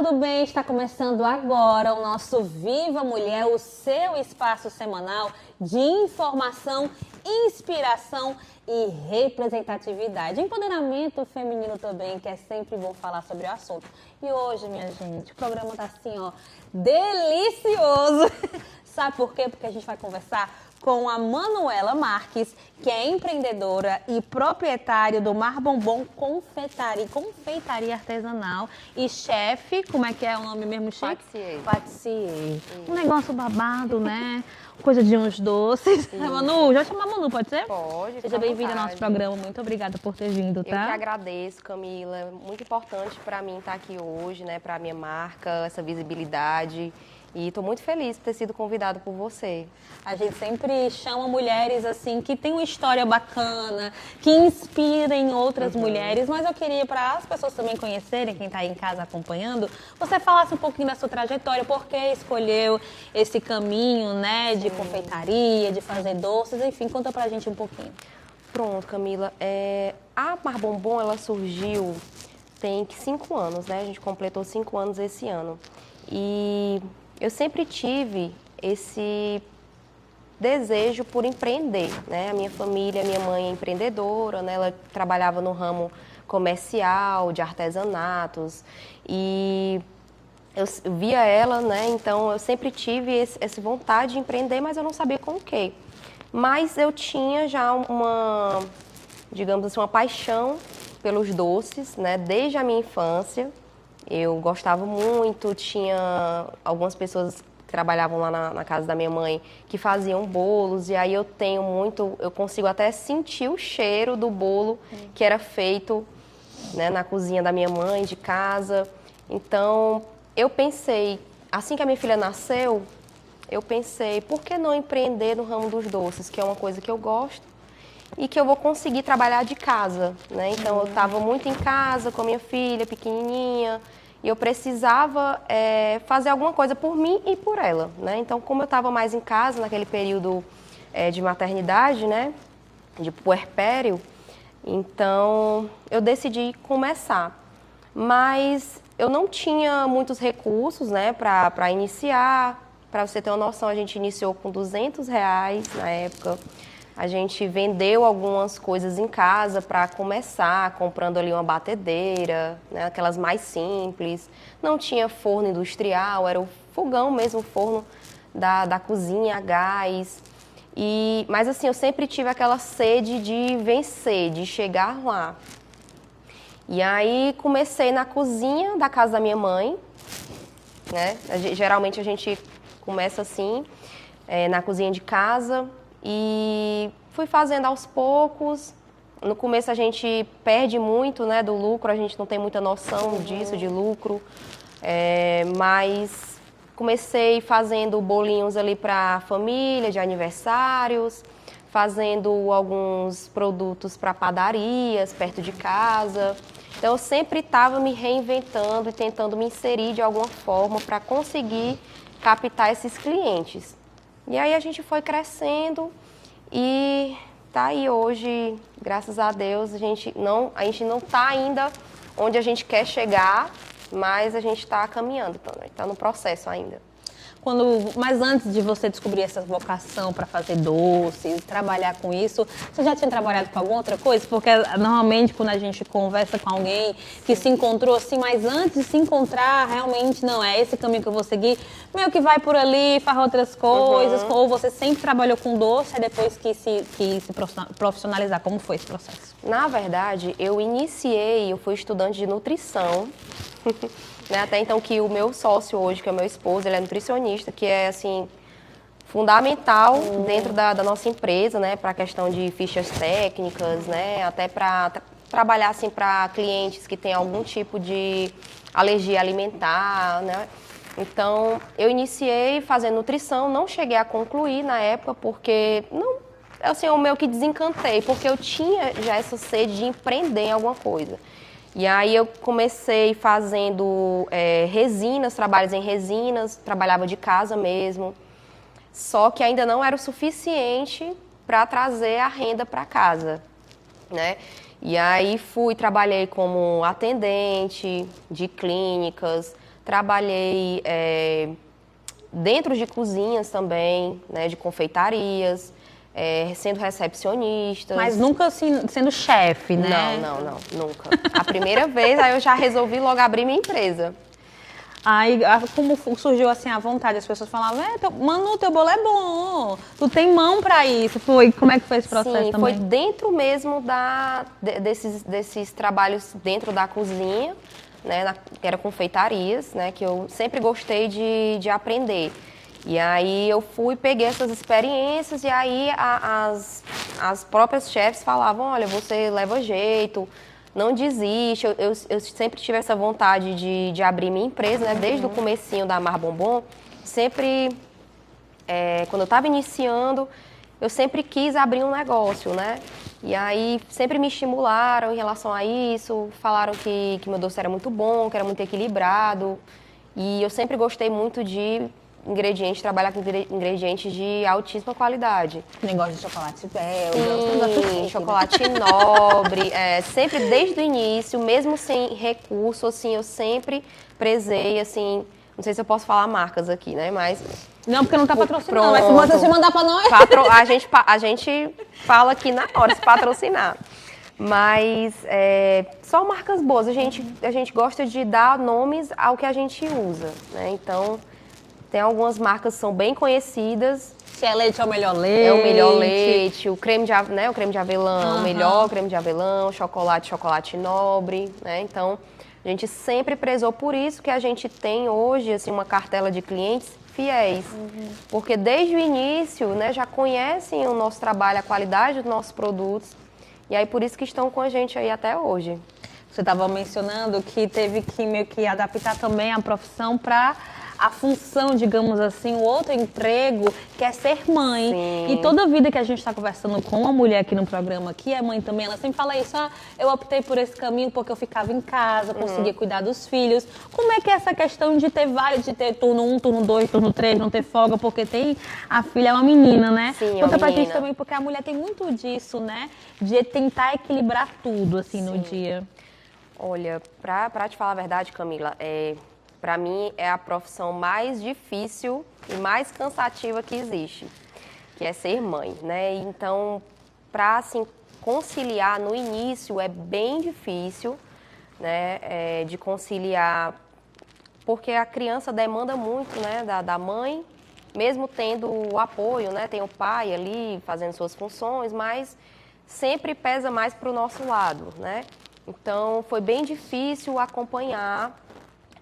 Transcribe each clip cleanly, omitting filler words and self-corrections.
tudo bem? Está começando agora o nosso Viva Mulher, o seu espaço semanal de informação, inspiração e representatividade. Empoderamento feminino também, que é sempre bom falar sobre o assunto. E hoje, minha gente, o programa tá assim, ó, delicioso. Sabe por quê? Porque a gente vai conversar com a Manuela Marques, que é empreendedora e proprietária do Mar Bombom Confeitaria Artesanal e chefe, como é que é o nome mesmo, chefe? Patissier. Patissier. Um negócio babado, né? Coisa de uns doces. Manu, já chamar Manu, pode ser? Pode. Seja bem-vinda ao nosso programa. Muito obrigada por ter vindo, tá? Eu que agradeço, Camila. É muito importante para mim estar aqui hoje, né? Para a minha marca, essa visibilidade. E estou muito feliz por ter sido convidado por você. A gente sempre chama mulheres assim que tem uma história bacana, que inspirem outras mulheres, mas eu queria, para as pessoas também conhecerem, quem está aí em casa acompanhando, você falasse um pouquinho da sua trajetória, por que escolheu esse caminho, né, de confeitaria, de fazer doces, enfim, conta pra gente um pouquinho. Pronto, Camila. A Mar Bombom, ela surgiu tem 5 anos, né? A gente completou 5 anos esse ano. E eu sempre tive esse desejo por empreender, né? A minha família, a minha mãe é empreendedora, né? Ela trabalhava no ramo comercial, de artesanatos, e eu via ela, né? Então eu sempre tive essa vontade de empreender, mas eu não sabia com o quê. Mas eu tinha já uma, digamos assim, uma paixão pelos doces, né? Desde a minha infância. Eu gostava muito, tinha algumas pessoas que trabalhavam lá na casa da minha mãe que faziam bolos, e aí eu consigo até sentir o cheiro do bolo que era feito, né, na cozinha da minha mãe, de casa. Então, eu pensei, assim que a minha filha nasceu, eu pensei, por que não empreender no ramo dos doces, que é uma coisa que eu gosto e que eu vou conseguir trabalhar de casa, né? Então, eu estava muito em casa com a minha filha pequenininha e eu precisava fazer alguma coisa por mim e por ela, né? Então, como eu estava mais em casa naquele período de maternidade, né? De puerpério, então eu decidi começar. Mas eu não tinha muitos recursos, né? Para iniciar. Para você ter uma noção, a gente iniciou com R$200 na época. A gente vendeu algumas coisas em casa para começar, comprando ali uma batedeira, né, aquelas mais simples. Não tinha forno industrial, era o fogão mesmo, o forno da cozinha a gás. Mas assim, eu sempre tive aquela sede de vencer, de chegar lá. E aí comecei na cozinha da casa da minha mãe, né? Geralmente a gente começa assim, na cozinha de casa. E fui fazendo aos poucos. No começo a gente perde muito, né, do lucro, a gente não tem muita noção disso, de lucro. Mas comecei fazendo bolinhos ali para a família, de aniversários, fazendo alguns produtos para padarias perto de casa. Então eu sempre estava me reinventando e tentando me inserir de alguma forma para conseguir captar esses clientes. E aí a gente foi crescendo e tá aí hoje, graças a Deus, a gente não tá ainda onde a gente quer chegar, mas a gente está caminhando, está no processo ainda. Mas antes de você descobrir essa vocação para fazer doces, trabalhar com isso, você já tinha trabalhado com alguma outra coisa? Porque normalmente quando a gente conversa com alguém que se encontrou assim, mas antes de se encontrar, realmente não é esse caminho que eu vou seguir, meio que vai por ali, faz outras coisas, ou você sempre trabalhou com doce, aí depois que se profissionalizar, como foi esse processo? Na verdade, eu fui estudante de nutrição, né? Até então que o meu sócio hoje, que é o meu esposo, ele é nutricionista, que é assim fundamental dentro da nossa empresa, né, para a questão de fichas técnicas, né, até para trabalhar assim para clientes que têm algum tipo de alergia alimentar, né. Então, eu iniciei fazendo nutrição, não cheguei a concluir na época porque não, assim, eu meio que desencantei, porque eu tinha já essa sede de empreender em alguma coisa. E aí eu comecei fazendo resinas, trabalhos em resinas, trabalhava de casa mesmo. Só que ainda não era o suficiente para trazer a renda para casa, né? E aí trabalhei como atendente de clínicas, trabalhei dentro de cozinhas também, né, de confeitarias, sendo recepcionista. Mas nunca assim, sendo chefe, né? Não, nunca. A primeira vez, aí eu já resolvi logo abrir minha empresa. Aí, como surgiu assim a vontade? As pessoas falavam, Manu, teu bolo é bom, tu tem mão pra isso. Como é que foi esse processo? Sim, também? foi dentro mesmo desses trabalhos dentro da cozinha, né, que era confeitarias, né, que eu sempre gostei de aprender. E aí eu peguei essas experiências e aí as próprias chefes falavam, olha, você leva jeito, não desiste. Eu sempre tive essa vontade de abrir minha empresa, né, desde o comecinho da Mar Bombom. Sempre, quando eu estava iniciando, eu sempre quis abrir um negócio, né? E aí sempre me estimularam em relação a isso, falaram que meu doce era muito bom, que era muito equilibrado. E eu sempre gostei muito de trabalhar com ingredientes de altíssima qualidade. Negócio de chocolate belga. Sim, chocolate nobre. Sempre desde o início, mesmo sem recurso, assim, eu sempre prezei, assim, não sei se eu posso falar marcas aqui, né, mas... Não, porque não tá patrocinando, mas se você se mandar pra nós... A gente fala aqui na hora, se patrocinar. Mas só marcas boas. A gente gosta de dar nomes ao que a gente usa, né? Então, tem algumas marcas que são bem conhecidas. Se é leite, é o melhor leite. É o melhor leite, o creme de avelã, o melhor creme de avelã, chocolate nobre, né? Então, a gente sempre prezou por isso que a gente tem hoje, assim, uma cartela de clientes fiéis. Porque desde o início, né, já conhecem o nosso trabalho, a qualidade dos nossos produtos. E aí, por isso que estão com a gente aí até hoje. Você estava mencionando que teve que meio que adaptar também a profissão para a função, digamos assim, o outro emprego, que é ser mãe. Sim. E toda vida que a gente está conversando com uma mulher aqui no programa, que é mãe também, ela sempre fala isso, eu optei por esse caminho porque eu ficava em casa, conseguia cuidar dos filhos. Como é que é essa questão de ter turno 1, turno 2, turno 3, não ter folga, porque a filha é uma menina, né? Sim, Conta pra menina. gente também, porque a mulher tem muito disso, né? De tentar equilibrar tudo, assim, no dia. Olha, pra te falar a verdade, Camila, para mim é a profissão mais difícil e mais cansativa que existe, que é ser mãe, né? Então, para assim, conciliar no início é bem difícil, né? De conciliar, porque a criança demanda muito, né? Da mãe, mesmo tendo o apoio, né? Tem o pai ali fazendo suas funções, mas sempre pesa mais para o nosso lado, né? Então, foi bem difícil acompanhar.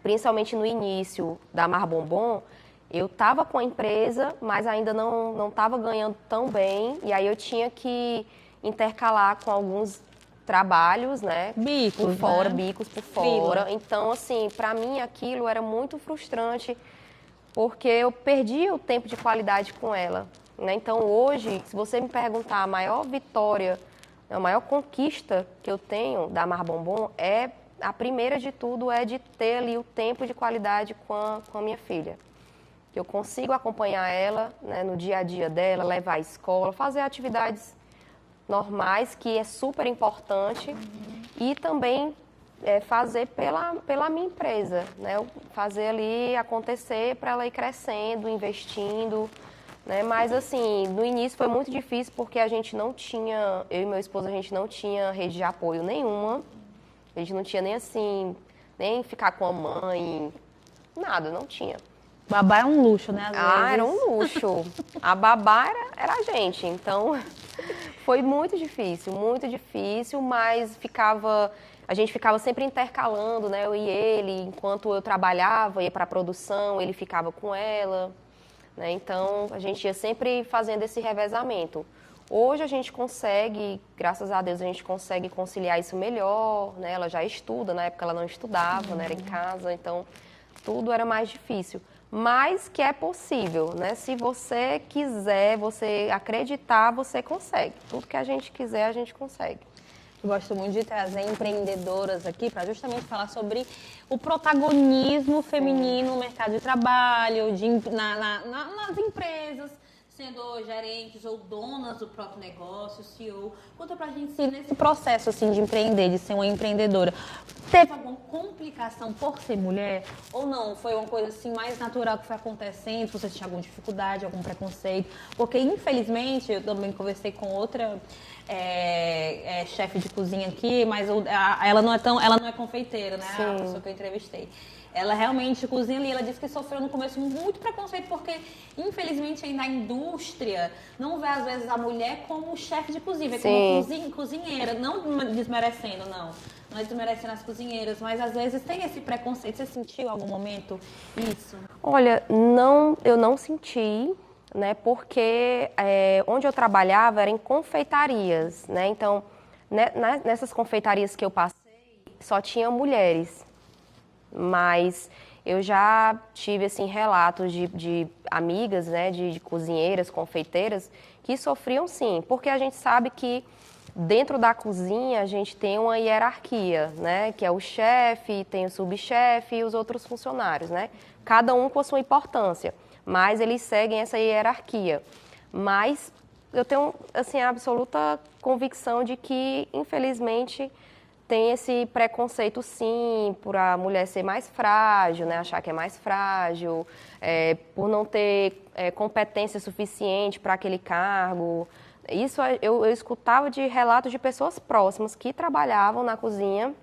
Principalmente no início da Mar Bombom, eu estava com a empresa, mas ainda não estava ganhando tão bem. E aí eu tinha que intercalar com alguns trabalhos, né? Bicos, por fora, né? bicos por fora. Então, assim, para mim aquilo era muito frustrante, porque eu perdi o tempo de qualidade com ela, né? Então, hoje, se você me perguntar a maior vitória, a maior conquista que eu tenho da Mar Bombom a primeira de tudo é de ter ali o tempo de qualidade com a minha filha. Que eu consigo acompanhar ela, né, no dia a dia dela, levar à escola, fazer atividades normais, que é super importante, e também fazer pela minha empresa, né, fazer ali acontecer para ela ir crescendo, investindo, né, mas assim, no início foi muito difícil porque a gente não tinha, eu e meu esposo, a gente não tinha rede de apoio nenhuma. A gente não tinha nem assim, nem ficar com a mãe, nada, não tinha. Babá é um luxo, né? Às vezes. Era um luxo. A babá era a gente, então foi muito difícil, mas a gente ficava sempre intercalando, né? Eu e ele, enquanto eu trabalhava, ia para a produção, ele ficava com ela, né? Então a gente ia sempre fazendo esse revezamento. Hoje a gente consegue, graças a Deus, a gente consegue conciliar isso melhor, né? Ela já estuda, na época ela não estudava, né? Era em casa, então tudo era mais difícil. Mas que é possível, né? Se você quiser, você acreditar, você consegue. Tudo que a gente quiser, a gente consegue. Eu gosto muito de trazer empreendedoras aqui para justamente falar sobre o protagonismo feminino no mercado de trabalho, nas empresas. sendo gerentes ou donas do próprio negócio, CEO. Conta pra gente se nesse processo assim, de empreender, de ser uma empreendedora, teve alguma complicação por ser mulher ou não? Foi uma coisa assim mais natural que foi acontecendo? Você tinha alguma dificuldade, algum preconceito? Porque infelizmente eu também conversei com outra chefe de cozinha aqui, mas ela não é confeiteira, né? Sim. A pessoa que eu entrevistei. Ela realmente cozinha ali, ela disse que sofreu no começo muito preconceito, porque infelizmente ainda a indústria não vê às vezes a mulher como chefe de cozinha, vê como cozinheira, não desmerecendo, não é desmerecendo as cozinheiras, mas às vezes tem esse preconceito. Você sentiu em algum momento isso? Olha, eu não senti, né, porque onde eu trabalhava era em confeitarias, né, então nessas confeitarias que eu passei só tinha mulheres. Mas eu já tive assim, relatos de amigas, né, de cozinheiras, confeiteiras, que sofriam sim, porque a gente sabe que dentro da cozinha a gente tem uma hierarquia, né, que é o chefe, tem o subchefe e os outros funcionários, né, cada um com a sua importância, mas eles seguem essa hierarquia. Mas eu tenho assim, a absoluta convicção de que, infelizmente, tem esse preconceito, sim, por a mulher ser mais frágil, né? Achar que é mais frágil, por não ter competência suficiente para aquele cargo. Isso eu escutava de relatos de pessoas próximas que trabalhavam na cozinha,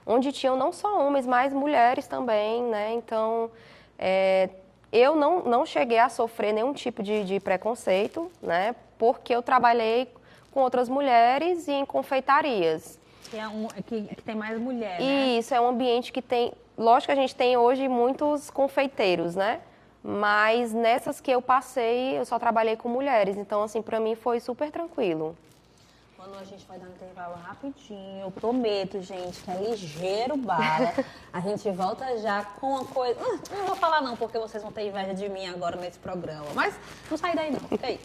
onde tinham não só homens, mas mulheres também, né? Então, eu não cheguei a sofrer nenhum tipo de preconceito, né? Porque eu trabalhei com outras mulheres e em confeitarias. Que tem mais mulher, né? E isso é um ambiente que tem... Lógico que a gente tem hoje muitos confeiteiros, né? Mas nessas que eu passei, eu só trabalhei com mulheres. Então, assim, pra mim foi super tranquilo. Quando a gente vai dar um intervalo rapidinho, eu prometo, gente, que é ligeiro bala. A gente volta já com uma coisa... Não vou falar não, porque vocês vão ter inveja de mim agora nesse programa. Mas não sai daí não, fica aí.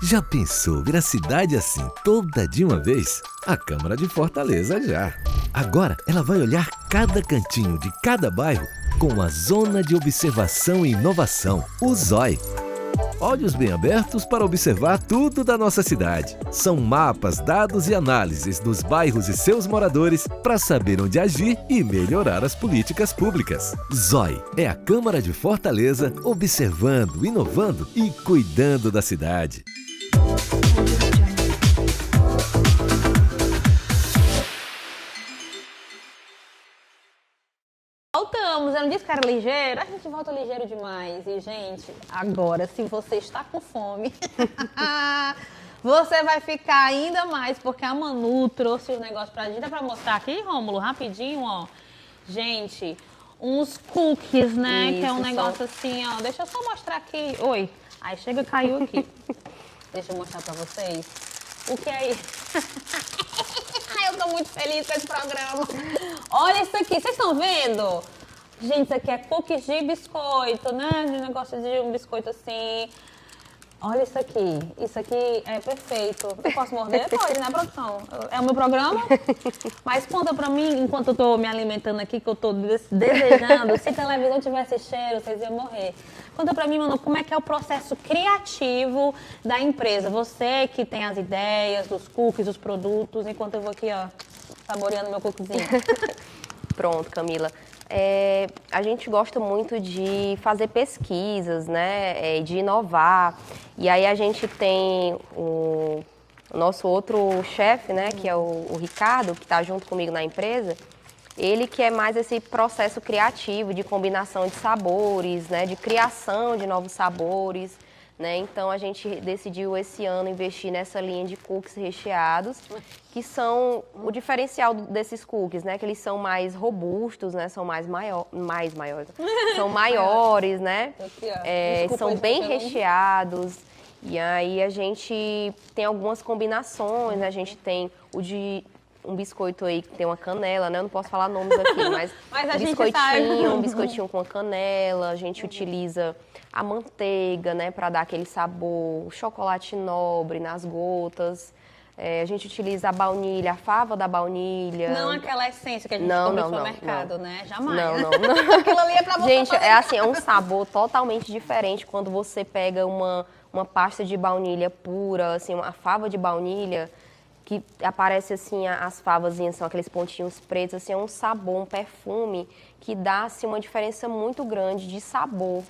Já pensou ver a cidade assim toda de uma vez? A Câmara de Fortaleza já. Agora ela vai olhar cada cantinho de cada bairro com a Zona de Observação e Inovação, o ZOI. Olhos bem abertos para observar tudo da nossa cidade. São mapas, dados e análises dos bairros e seus moradores para saber onde agir e melhorar as políticas públicas. ZOI é a Câmara de Fortaleza observando, inovando e cuidando da cidade. Voltamos, eu não disse que era ligeiro? A gente volta ligeiro demais. E, gente, agora, se você está com fome, você vai ficar ainda mais, porque a Manu trouxe os negócios pra gente. Dá pra mostrar aqui, Rômulo, rapidinho, ó. Gente, uns cookies, né? Isso, que é um negócio assim, ó. Deixa eu só mostrar aqui. Oi. Aí chega, caiu aqui. Deixa eu mostrar pra vocês. O que é isso? Ai, eu tô muito feliz com esse programa. Olha isso aqui, vocês estão vendo? Gente, isso aqui é cookies de biscoito, né? De negócio de um biscoito assim. Olha isso aqui. Isso aqui é perfeito. Eu posso morder? Pode, né, produção? É o meu programa? Mas conta pra mim, enquanto eu tô me alimentando aqui, que eu tô desejando, se a televisão tivesse cheiro, vocês iam morrer. Conta pra mim, mano, como é que é o processo criativo da empresa? Você que tem as ideias dos cookies, dos produtos, enquanto eu vou aqui, ó, saboreando meu cookiezinho. Pronto, Camila. A gente gosta muito de fazer pesquisas, né, de inovar. E aí a gente tem o nosso outro chefe, né, que é o Ricardo, que está junto comigo na empresa. Ele que é mais esse processo criativo de combinação de sabores, né, de criação de novos sabores, né? Então a gente decidiu esse ano investir nessa linha de cookies recheados, que são o diferencial desses cookies, né? Que eles são mais robustos, né? São mais maiores, são maiores, né? São bem recheados. E aí a gente tem algumas combinações, né? A gente tem o de um biscoito aí que tem uma canela, né? Eu não posso falar nomes aqui, mas um biscoitinho com a canela. A gente utiliza a manteiga, né? Para dar aquele sabor, o chocolate nobre nas gotas. A gente utiliza a baunilha, a fava da baunilha. Não aquela essência que a gente compra no supermercado, né? Jamais. Não. Aquilo ali é pra você Gente, fazer. é assim, é um sabor totalmente diferente quando você pega uma pasta de baunilha pura, assim, uma fava de baunilha, que aparece assim, as favazinhas são aqueles pontinhos pretos, assim, é um sabor, um perfume que dá assim, uma diferença muito grande de sabor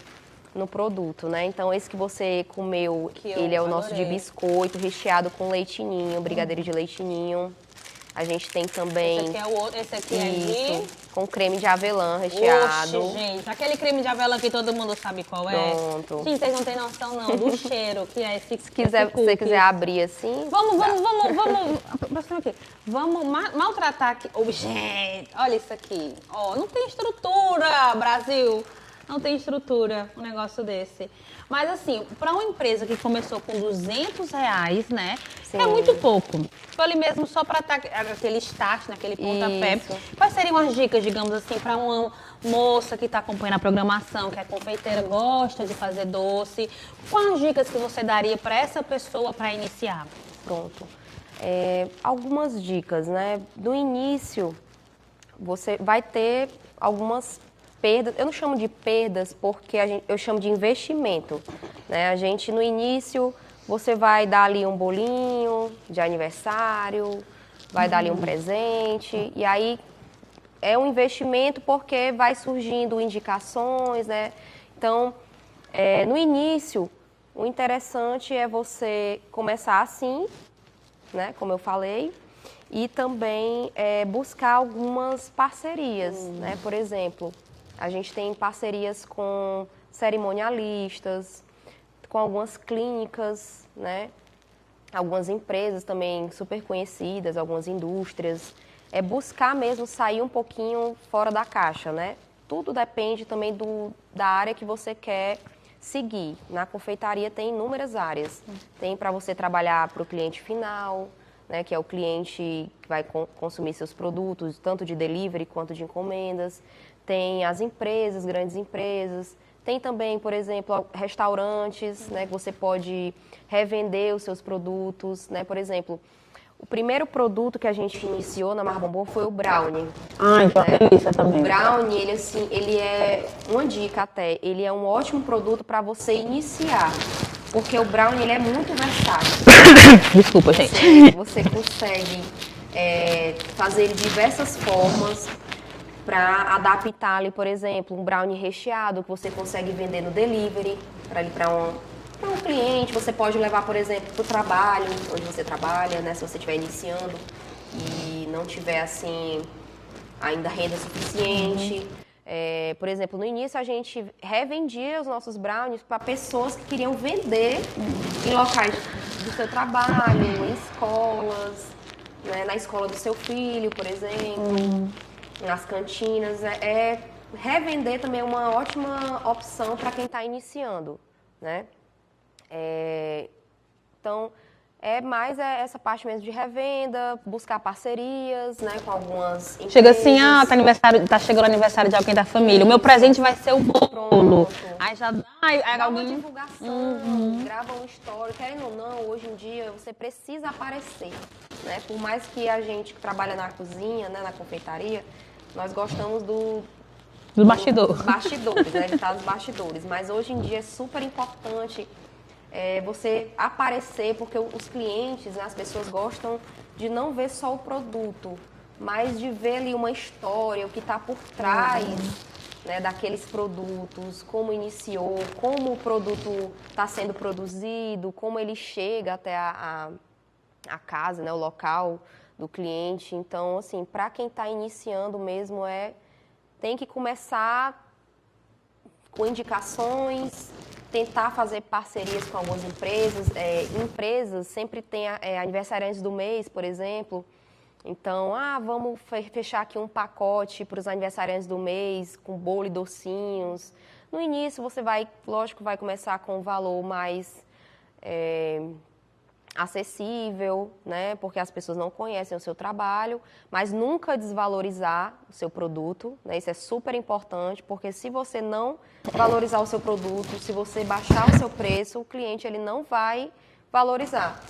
no produto, né? Então, esse que você comeu, ele é o nosso de biscoito, recheado com leitinho, brigadeiro de leitinho. A gente tem também... Esse aqui é o outro, esse aqui é de... com creme de avelã recheado. Oxe, gente, aquele creme de avelã que todo mundo sabe qual é. Pronto. Gente, vocês não têm noção, não, do cheiro que é esse. Se você quiser abrir assim... Vamos maltratar aqui. Oh, gente, olha isso aqui. Ó, não tem estrutura, Brasil. Não tem estrutura um negócio desse. Mas assim, para uma empresa que começou com R$200, né? Sim. É muito pouco. Foi ali mesmo só para estar aquele start, naquele pontapé. Quais seriam as dicas, digamos assim, para uma moça que está acompanhando a programação, que é confeiteira, gosta de fazer doce? Quais as dicas que você daria para essa pessoa para iniciar? Pronto. Algumas dicas, né? No início, você vai ter algumas perdas. Eu não chamo de perdas porque eu chamo de investimento, né? A gente, no início, você vai dar ali um bolinho de aniversário, vai dar ali um presente, e aí é um investimento porque vai surgindo indicações, né? Então, no início, o interessante é você começar assim, né? Como eu falei, e também buscar algumas parcerias, né? Por exemplo, a gente tem parcerias com cerimonialistas, com algumas clínicas, né? Algumas empresas também super conhecidas, algumas indústrias. É buscar mesmo sair um pouquinho fora da caixa, né? Tudo depende também da área que você quer seguir. Na confeitaria tem inúmeras áreas. Tem para você trabalhar para o cliente final, né? Que é o cliente que vai consumir seus produtos, tanto de delivery quanto de encomendas. Tem as empresas, grandes empresas. Tem também, por exemplo, restaurantes, né, que você pode revender os seus produtos, né? Por exemplo, o primeiro produto que a gente iniciou na Mar Bombom foi o brownie. Então é delícia também. O brownie, ele é uma dica até, ele é um ótimo produto para você iniciar, porque o brownie ele é muito versátil. Desculpa, gente. Você consegue fazer de diversas formas. Para adaptar ali, por exemplo, um brownie recheado que você consegue vender no delivery, para um cliente. Você pode levar, por exemplo, para o trabalho, onde você trabalha, né? Se você estiver iniciando e não tiver, assim, ainda renda suficiente. Por exemplo, no início a gente revendia os nossos brownies para pessoas que queriam vender em locais do seu trabalho, em escolas, né? Na escola do seu filho, por exemplo. Nas cantinas, revender também é uma ótima opção para quem está iniciando, né? Então, mais essa parte mesmo de revenda, buscar parcerias, né, com algumas empresas. Chega assim, tá chegando o aniversário de alguém da família, o meu presente vai ser o bolo. Aí já dá alguma divulgação, grava um story, querendo ou não, hoje em dia você precisa aparecer, né? Por mais que a gente que trabalha na cozinha, né, na confeitaria, nós gostamos dos bastidores, né, de estar nos bastidores, mas hoje em dia é super importante você aparecer, porque os clientes, né, as pessoas gostam de não ver só o produto, mas de ver ali uma história, o que está por trás, né, daqueles produtos, como iniciou, como o produto está sendo produzido, como ele chega até a casa, né, o local do cliente. Então, assim, para quem está iniciando mesmo, tem que começar com indicações, tentar fazer parcerias com algumas empresas. Empresas sempre têm aniversariantes do mês, por exemplo. Então, vamos fechar aqui um pacote para os aniversariantes do mês, com bolo e docinhos. No início, você vai começar com um valor mais acessível, né? Porque as pessoas não conhecem o seu trabalho, mas nunca desvalorizar o seu produto, né? Isso é super importante, porque se você não valorizar o seu produto, se você baixar o seu preço, o cliente ele não vai valorizar.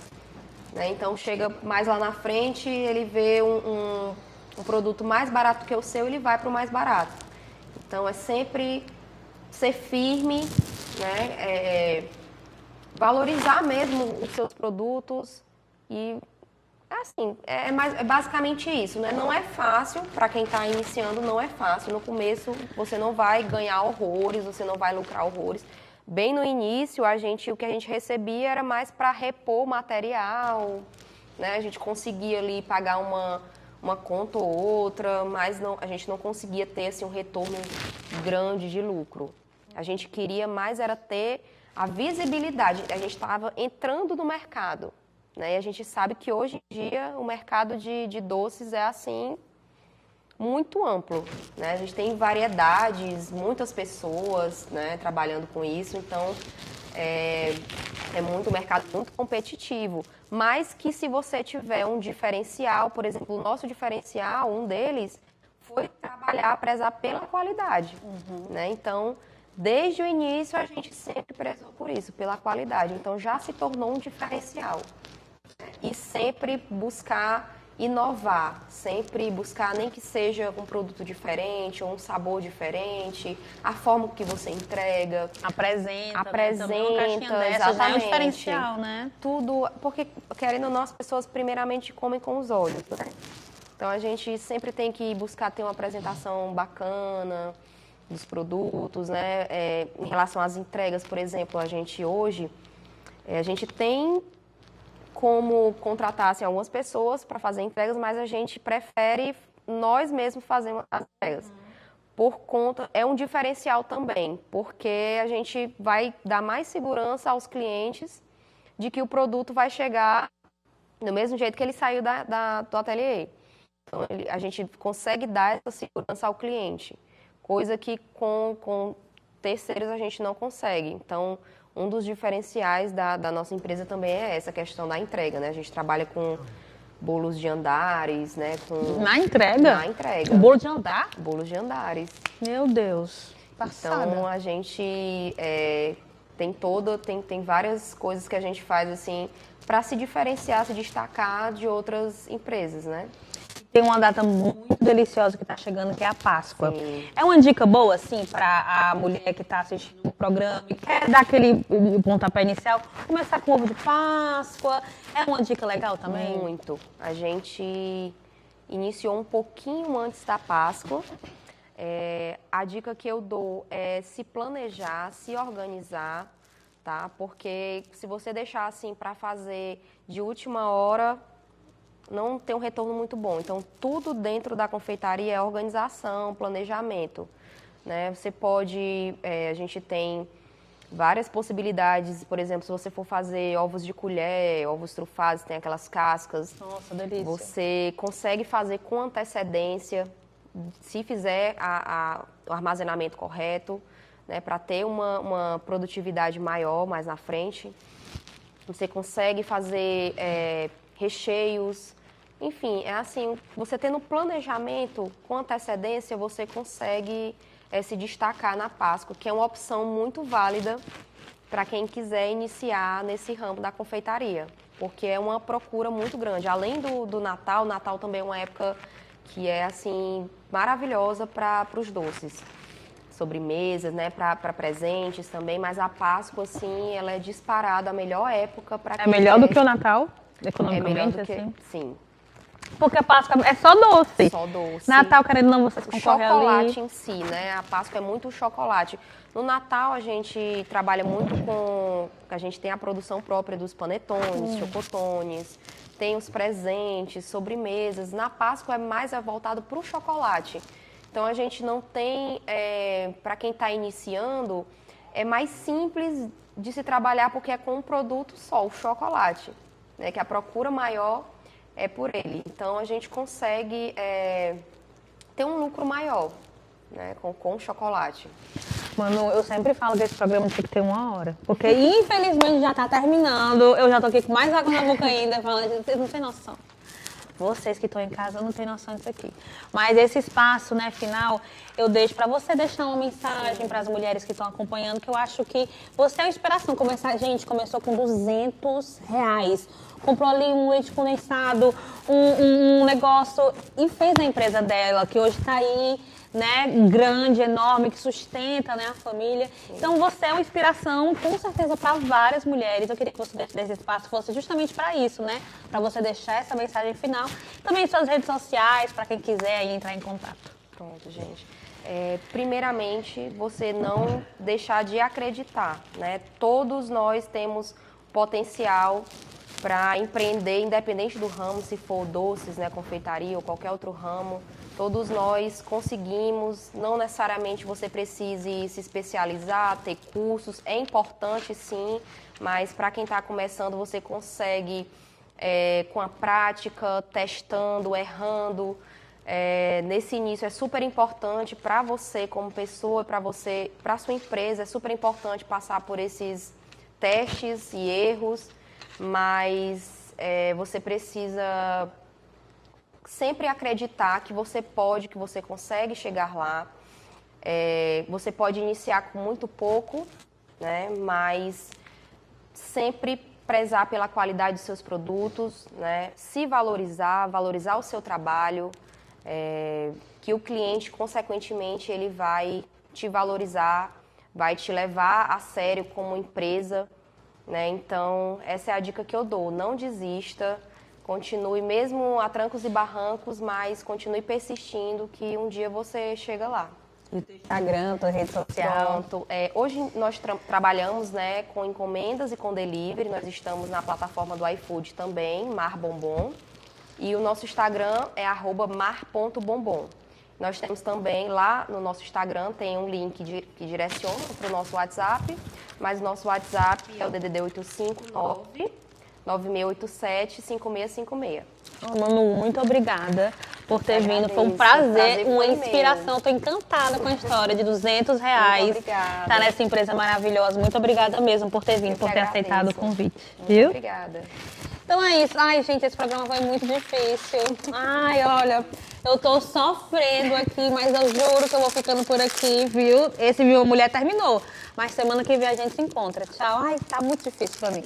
né? Então chega mais lá na frente, ele vê um produto mais barato que o seu, ele vai para o mais barato. Então é sempre ser firme, né? Valorizar mesmo os seus produtos e assim, é basicamente isso, né? Não é fácil, para quem está iniciando, não é fácil. No começo você não vai ganhar horrores, você não vai lucrar horrores. Bem no início, o que a gente recebia era mais para repor o material, né? A gente conseguia ali pagar uma conta ou outra, mas a gente não conseguia ter assim, um retorno grande de lucro. A gente queria mais era ter a visibilidade. A gente estava entrando no mercado, né? E a gente sabe que hoje em dia o mercado de doces é assim muito amplo, né? A gente tem variedades, muitas pessoas, né, trabalhando com isso, então é muito mercado muito competitivo, mas que se você tiver um diferencial, por exemplo, o nosso diferencial, um deles foi prezar pela qualidade, né? Então, desde o início a gente sempre prezou por isso, pela qualidade, então já se tornou um diferencial. E sempre buscar inovar, sempre buscar nem que seja um produto diferente, ou um sabor diferente, a forma que você entrega, apresenta, né? uma caixinha dessa já é um diferencial, né? Tudo, porque querendo ou não, as pessoas primeiramente comem com os olhos, né? Então a gente sempre tem que buscar ter uma apresentação bacana dos produtos, né? Em relação às entregas, por exemplo, a gente hoje, a gente tem como contratar assim, algumas pessoas para fazer entregas, mas a gente prefere nós mesmos fazermos as entregas. Por conta, é um diferencial também, porque a gente vai dar mais segurança aos clientes de que o produto vai chegar do mesmo jeito que ele saiu do ateliê. Então, a gente consegue dar essa segurança ao cliente, coisa que com terceiros a gente não consegue. Então, um dos diferenciais da nossa empresa também é essa questão da entrega, né? A gente trabalha com bolos de andares, né? Na entrega? Na entrega. O bolo de andar? Bolos de andares. Meu Deus. Passada. Então, a gente tem várias coisas que a gente faz, assim, para se diferenciar, se destacar de outras empresas, né? Tem uma data muito deliciosa que está chegando, que é a Páscoa. Sim. É uma dica boa, assim, para a mulher que está assistindo o programa e quer dar aquele pontapé inicial, começar com ovo de Páscoa. É uma dica legal também? Muito. A gente iniciou um pouquinho antes da Páscoa. A dica que eu dou é se planejar, se organizar, tá? Porque se você deixar assim para fazer de última hora, não tem um retorno muito bom. Então, tudo dentro da confeitaria é organização, planejamento, né? Você pode, a gente tem várias possibilidades, por exemplo, se você for fazer ovos de colher, ovos trufados, tem aquelas cascas. Nossa, delícia. Você consegue fazer com antecedência, se fizer o armazenamento correto, né? Para ter uma produtividade maior mais na frente. Você consegue fazer recheios, enfim, é assim, você tendo planejamento com antecedência, você consegue se destacar na Páscoa, que é uma opção muito válida para quem quiser iniciar nesse ramo da confeitaria, porque é uma procura muito grande. Além do Natal, o Natal também é uma época que é assim maravilhosa para os doces, sobremesas, né, para presentes também, mas a Páscoa, assim, ela é disparada a melhor época para quem melhor do que o Natal? Economicamente, melhor do que, assim? sim. Porque a Páscoa é só doce. Só doce. Natal, querendo ou não, vocês O concorrem chocolate ali. em si, né? A Páscoa é muito chocolate. No Natal, a gente trabalha muito com... A gente tem a produção própria dos panetones, chocotones, tem os presentes, sobremesas. Na Páscoa é mais voltado para o chocolate. Então, a gente não tem... para quem está iniciando, é mais simples de se trabalhar porque é com um produto só, o chocolate, né? Que a procura maior é por ele. Então, a gente consegue ter um lucro maior, né, com o chocolate. Mano, eu sempre falo que esse programa tem que ter 1 hora. Porque, infelizmente, já tá terminando. Eu já tô aqui com mais água na boca ainda, falando, vocês não têm noção. Vocês que estão em casa não têm noção disso aqui. Mas esse espaço, né, final, eu deixo para você deixar uma mensagem para as mulheres que estão acompanhando, que eu acho que você é uma inspiração. Gente, começou com R$200. comprou ali um leite condensado, um negócio e fez a empresa dela, que hoje está aí, né, grande, enorme, que sustenta, né, a família. Então você é uma inspiração, com certeza, para várias mulheres. Eu queria que você desse espaço fosse justamente para isso, né, para você deixar essa mensagem final. Também suas redes sociais, para quem quiser aí entrar em contato. Pronto, gente. Primeiramente, você não deixar de acreditar, né? Todos nós temos potencial para empreender, independente do ramo, se for doces, né, confeitaria ou qualquer outro ramo. Todos nós conseguimos, não necessariamente você precise se especializar, ter cursos, é importante sim, mas para quem está começando você consegue com a prática, testando, errando. Nesse início é super importante para você como pessoa, para a sua empresa, é super importante passar por esses testes e erros, mas você precisa sempre acreditar que você pode, que você consegue chegar lá. Você pode iniciar com muito pouco, né, mas sempre prezar pela qualidade dos seus produtos, né, se valorizar, valorizar o seu trabalho, que o cliente, consequentemente, ele vai te valorizar, vai te levar a sério como empresa, né? Então, essa é a dica que eu dou. Não desista, continue mesmo a trancos e barrancos, mas continue persistindo que um dia você chega lá. Instagram, tua rede social. Pronto. Hoje nós trabalhamos, né, com encomendas e com delivery. Nós estamos na plataforma do iFood também, Mar Bombom. E o nosso Instagram é @mar.bombom. Nós temos também lá no nosso Instagram, tem um link que direciona para o nosso WhatsApp, mas o nosso WhatsApp é o DDD 859 9687 5656. Manu, muito obrigada por ter vindo. Foi um prazer, uma inspiração. Estou encantada com a história de R$200. Muito obrigada. Tá nessa empresa maravilhosa. Muito obrigada mesmo por ter vindo, por ter aceitado o convite. Muito viu? Obrigada. Então é isso. Ai, gente, esse programa foi muito difícil. Ai, olha, eu tô sofrendo aqui, mas eu juro que eu vou ficando por aqui, viu? Esse Viva Mulher terminou. Mas semana que vem a gente se encontra. Tchau. Ai, tá muito difícil pra mim.